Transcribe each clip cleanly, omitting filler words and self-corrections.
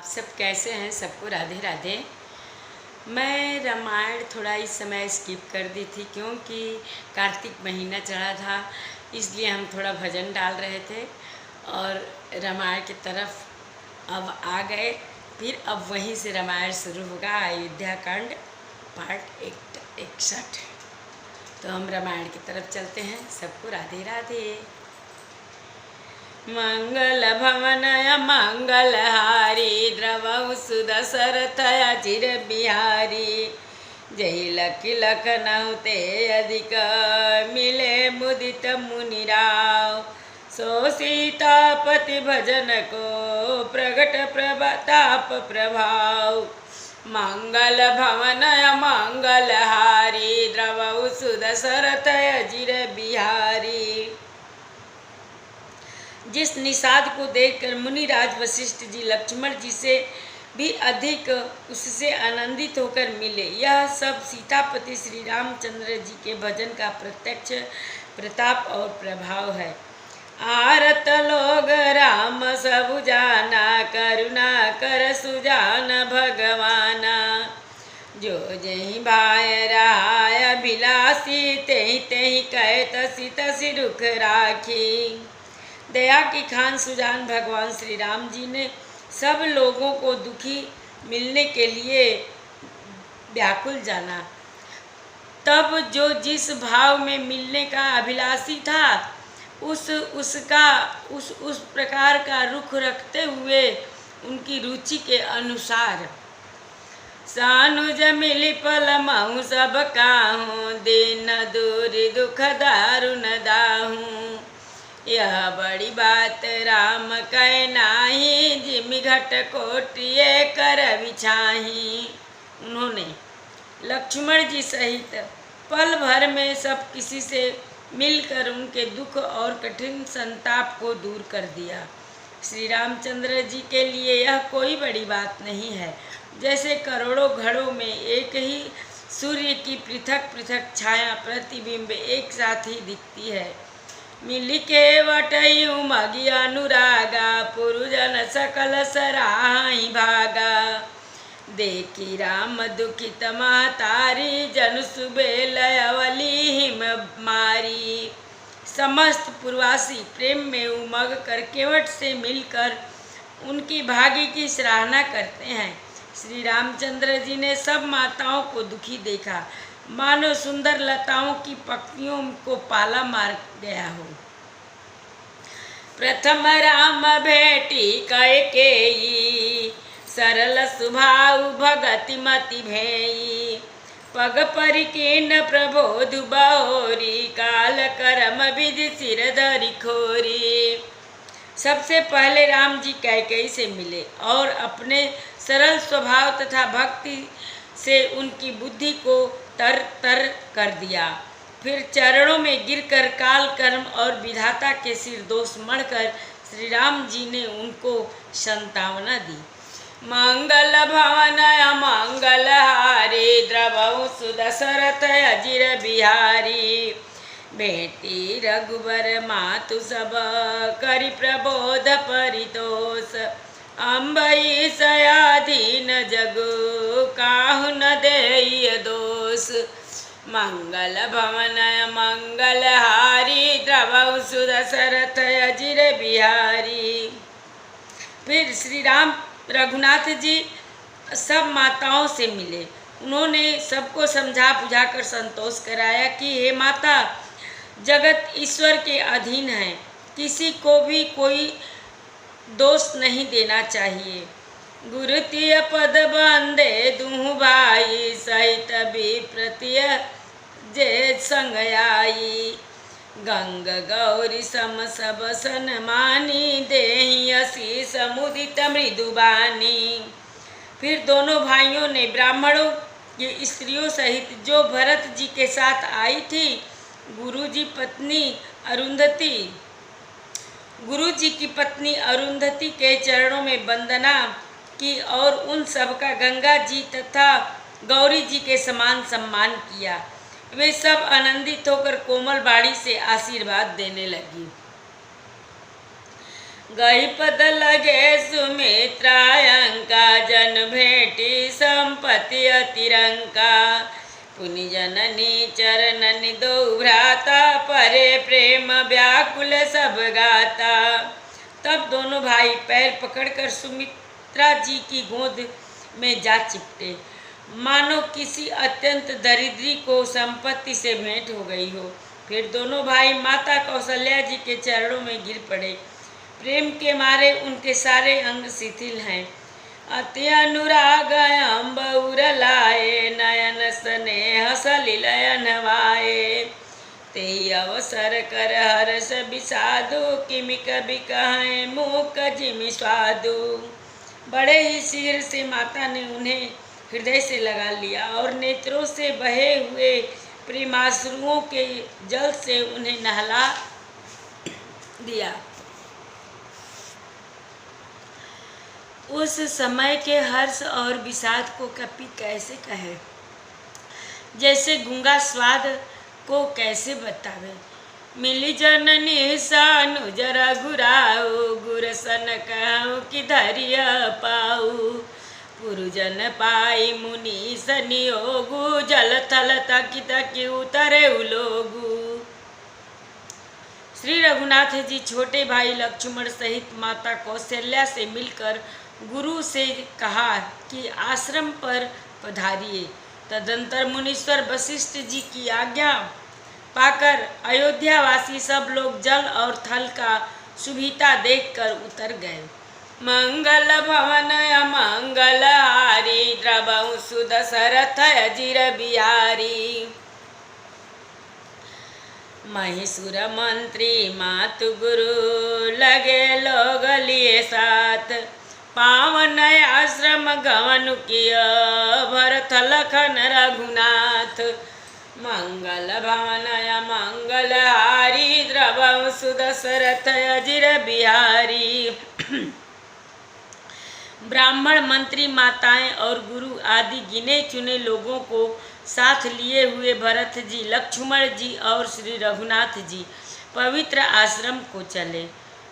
सब कैसे हैं? सबको राधे राधे। मैं रामायण थोड़ा इस समय स्किप कर दी थी क्योंकि कार्तिक महीना चढ़ा था, इसलिए हम थोड़ा भजन डाल रहे थे और रामायण की तरफ अब आ गए। फिर अब वहीं से रामायण शुरू होगा, अयोध्या कांड पार्ट 61। तो हम रामायण की तरफ चलते हैं। सबको राधे राधे। मंगल भवनय मंगलहारी द्रवौ सुदशरथ अचिर बिहारी। जय लखि लखनऊ ते अधिक मिले मुदित मुनिराव। सो सीतापति भजन को प्रगट प्रताप प्रभाव। मंगल भवनय मंगलहारी द्रवौ सुदशरथ अचिर बिहारी। जिस निषाद को देखकर मुनिराज वशिष्ठ जी लक्ष्मण जी से भी अधिक उससे आनंदित होकर मिले। यह सब सीतापति श्री रामचंद्र जी के भजन का प्रत्यक्ष प्रताप और प्रभाव है। आरत लोग राम सब जाना, करुणा कर सुजान भगवाना। जो जही भाय राय अभिलाषी, तेहि तेहि कह तसी तसी रुख राखी। दया की खान सुजान भगवान श्री राम जी ने सब लोगों को दुखी मिलने के लिए व्याकुल जाना। तब जो जिस भाव में मिलने का अभिलाषी था उस प्रकार का रुख रखते हुए उनकी रुचि के अनुसार सानुज मिली पल महु सब काहूँ। दिन दूर दुख दारुण दाहूँ। यह बड़ी बात राम कह नाही, जिमि घट कोटिये कर बिछाही। उन्होंने लक्ष्मण जी सहित पल भर में सब किसी से मिलकर उनके दुख और कठिन संताप को दूर कर दिया। श्री रामचंद्र जी के लिए यह कोई बड़ी बात नहीं है। जैसे करोड़ों घड़ों में एक ही सूर्य की पृथक पृथक छाया प्रतिबिंब एक साथ ही दिखती है। मिली के वटई उमगी अनुरागा, पुरुजन सकल सराही भागा। देखी राम दुखित महतारी, जन सुबेल अवली हिम मारी। समस्त पुरवासी प्रेम में उमग कर केवट से मिलकर उनकी भाग्य की सराहना करते हैं। श्री रामचंद्र जी ने सब माताओं को दुखी देखा, मानो सुंदर लताओं की पंक्तियों को पाला मार गया हो। प्रथम राम भेटी कैकेयी, सरल स्वभाव भगति मति भेई। पग परिकीर्ण प्रबोध बहोरी, काल करम विधि सिर धरि खोरी। सबसे पहले राम जी कैकेयी से मिले और अपने सरल स्वभाव तथा भक्ति से उनकी बुद्धि को तर तर कर दिया। फिर चरणों में गिरकर काल कर्म और विधाता के सिर दोष मढ़कर श्री राम जी ने उनको संतावना दी। मंगल भवन मंगल हारी, द्रवौ सुदशरथ अजिर बिहारी। बेटी रघुबर मातु सब, करि प्रबोध परितोष। अम्बई सयाधीन जगु, काहु न देय दोष। मंगल भवन मंगल हारी, द्रवौ सुदशरथ अजिर बिहारी। फिर श्री राम रघुनाथ जी सब माताओं से मिले। उन्होंने सबको समझा बुझाकर संतोष कराया कि हे माता, जगत ईश्वर के अधीन है, किसी को भी कोई दोष नहीं देना चाहिए। गुरुतीय पद बंदे दुहु भाई, सहित विप्रतिय जे संग आई। गंग गौरी सम सब सनमानी, देहि असीस मुदित मृदुबानी। फिर दोनों भाइयों ने ब्राह्मणों की स्त्रियों सहित जो भरत जी के साथ आई थी, गुरु जी की पत्नी अरुंधति के चरणों में वंदना की और उन सबका गंगा जी तथा गौरी जी के समान सम्मान किया। वे सब आनंदित होकर कोमल बाड़ी से आशीर्वाद देने लगी। गई पद लगे सुमित्रा अंका, जन भेटी संपत्ति अतिरंका। पुनि जननी चरणनि दो भ्राता, परे प्रेम व्याकुल सब गाता। तब दोनों भाई पैर पकड़कर सुमित्रा जी की गोद में जा चिपटे, मानो किसी अत्यंत दरिद्री को संपत्ति से भेंट हो गई हो। फिर दोनों भाई माता कौशल्या जी के चरणों में गिर पड़े। प्रेम के मारे उनके सारे अंग शिथिल हैं। अति अनुराग अम्बउर लाए, नयन स्नेह सलिलय नवाए। तेहि अवसर कर हर्ष विषादु, किमि कवि कहें मूक जिमि स्वादु। बड़े ही शीघ्र से माता ने उन्हें हृदय से लगा लिया और नेत्रों से बहे हुए प्रेमाश्रुओं के जल से उन्हें नहला दिया। उस समय के हर्ष और विषाद को कवि कैसे कहे, जैसे गूंगा स्वाद को कैसे बतावे। मिली जननी सानु जरा घुराओ, गुरसन कहूँ कि धैर्य पाऊ। पुरुजन पाई मुनि सनियोगु, जल थल तकी तकी उतरे उलोगु। श्री रघुनाथ जी छोटे भाई लक्ष्मण सहित माता कौशल्या से मिलकर गुरु से कहा कि आश्रम पर पधारिए। तदंतर मुनीश्वर वशिष्ठ जी की आज्ञा पाकर अयोध्यावासी सब लोग जल और थल का सुविधा देखकर उतर गए। मंगल भवन अमंगल हारी, द्रवहु सुदशरथ अजिर बिहारी। महिषुर मंत्री मातु गुरु, लगे लोग लिए साथ। पावन आश्रम गवन किया, भरत लखन रघुनाथ। मंगल भवन मंगल हारी, द्रवहु सुदशरथ अजिर बिहारी। ब्राह्मण, मंत्री, माताएं और गुरु आदि गिने चुने लोगों को साथ लिए हुए भरत जी, लक्ष्मण जी और श्री रघुनाथ जी पवित्र आश्रम को चले।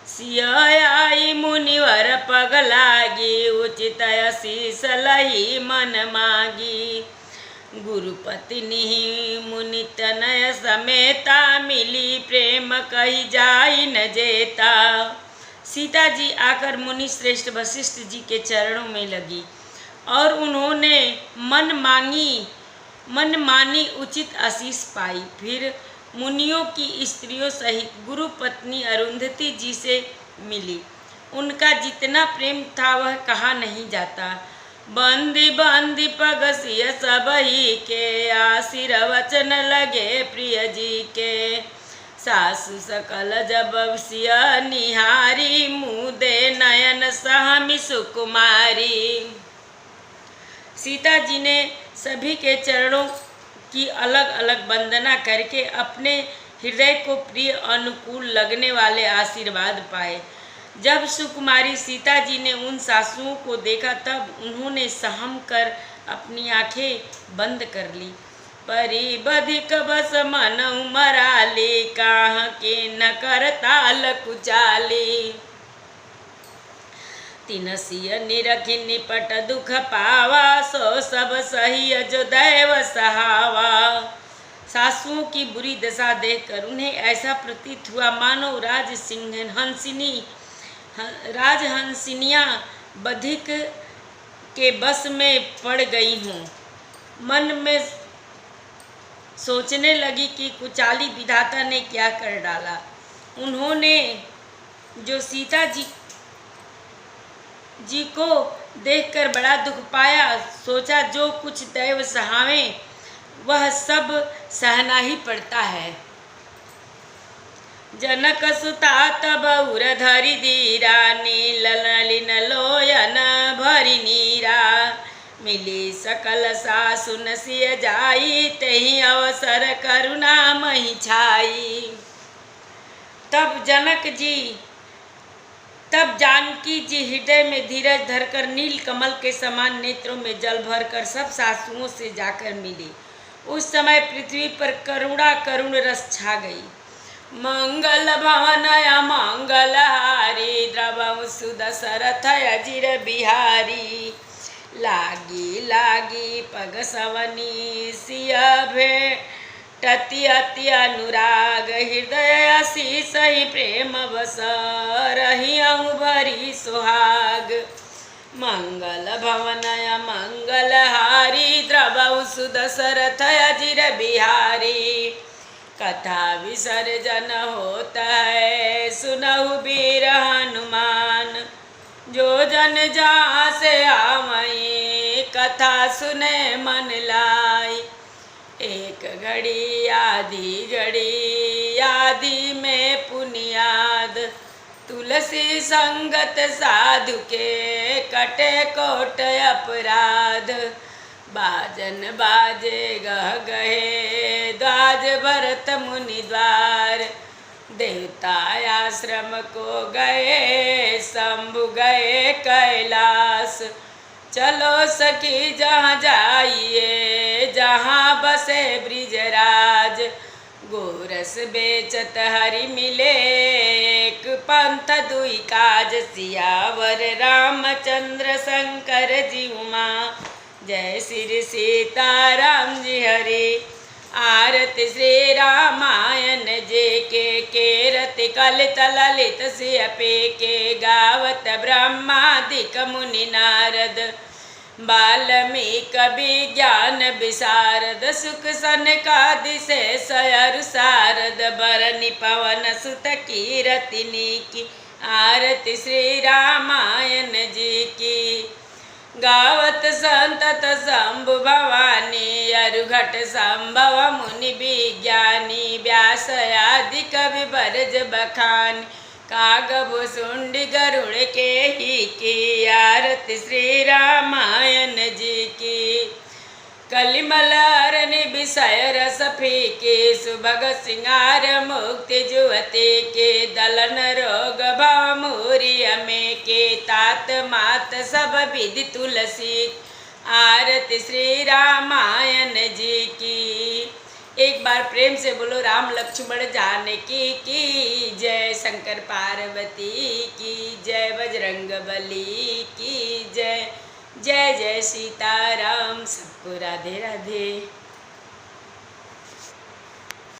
सियाई मुनिवर पग लागी, उचित शीस लही मन मागी। गुरुपति निहि मुनि तनय समेता, मिली प्रेम कही जाई न जेता। सीता जी आकर मुनि श्रेष्ठ वशिष्ठ जी के चरणों में लगी और उन्होंने मन मानी उचित आशीष पाई। फिर मुनियों की स्त्रियों सहित गुरु पत्नी अरुंधति जी से मिली। उनका जितना प्रेम था वह कहा नहीं जाता। बंदी बंदी पगसिय सबही के, आशीर वचन लगे प्रिय जी के। सासु सकल जब सिय निहारी, मुदे नयन सहमि सुकुमारी। सीता जी ने सभी के चरणों की अलग अलग वंदना करके अपने हृदय को प्रिय अनुकूल लगने वाले आशीर्वाद पाए। जब सुकुमारी सीता जी ने उन सासुओं को देखा तब उन्होंने सहम कर अपनी आंखें बंद कर ली। परी बधिक बस मन उमराली, काह के न करताल कुचाली। तीन सिय निरखि निपट दुख पावा, सो सब सही जो दैव सहावा। सासुओं की बुरी दशा देखकर उन्हें ऐसा प्रतीत हुआ मानो राजहंसिनियाँ बधिक के बस में पड़ गई हों। मन में सोचने लगी कि कुचाली विधाता ने क्या कर डाला। उन्होंने जो सीता जी को देखकर बड़ा दुख पाया, सोचा जो कुछ दैव सहावे वह सब सहना ही पड़ता है। जनक सुता तब उर धरि धीरा, नील नलिन लोयन भरि नीरा। मिली सकल सासु नसिय जाई, तेहि अवसर करुणा महि छाई। तब जानकी जी हृदय में धीरज धरकर नील कमल के समान नेत्रों में जल भरकर सब सासुओं से जाकर मिली। उस समय पृथ्वी पर करुण रस छा गई मंगल भवनय मंगलहारी द्रवंसु दशरथ अजिर बिहारी। लागी लागी पग सवनी सिय भेटति अति अनुराग हृदय असीस ही प्रेम बस रहियहु भरी सुहाग। मंगल भवनय मंगलहारी द्रवंसु दशरथ अजिर बिहारी। कथा विसर्जन होता है सुनहु वीर हनुमान। जो जन जहाँ से आवई कथा सुने मन लाई। एक घड़ी आधी में पुनियाद तुलसी संगत साधु के कटे कोट अपराध। बाजन बाजे गह गहे द्वाज भरत मुनि द्वार। देवता आश्रम को गए शंभु गए कैलाश। चलो सखी जहाँ जाइए जहाँ बसे ब्रिजराज। गोरस बेचत हरि मिले एक पंथ दुई काज। सियावर रामचंद्र शंकर जी उमा जय श्री सीताराम जी हरि। आरती श्री रामायण जे के केरति कलित ललित सियपे के गावत ब्रह्मादिक मुनि नारद। वाल्मीकि विज्ञान विशारद सुख सनकादि शेष अरु शारद। बरनि पवन सुत कीरति नीकी आरती श्री रामायण जी की। गावत संतत शंभु भवानी अरुघट संभव मुनि विज्ञानी। व्यास आदि कवि बरज बखानी कागभु सुंडी गरुड़ के ही की। आरती श्री रामायण जी की। कलिमल अरनि विषय रस फीके सुभग सिंगार मुक्ति जुवते के। दलन रोग भव मूरिय में के तात मात सब विधि तुलसी। आरती श्री रामायण जी की। एक बार प्रेम से बोलो राम लक्ष्मण जानकी की जय। शंकर पार्वती की जय। बजरंग बली की जय। जय जय सीताराम। सबको राधे राधे।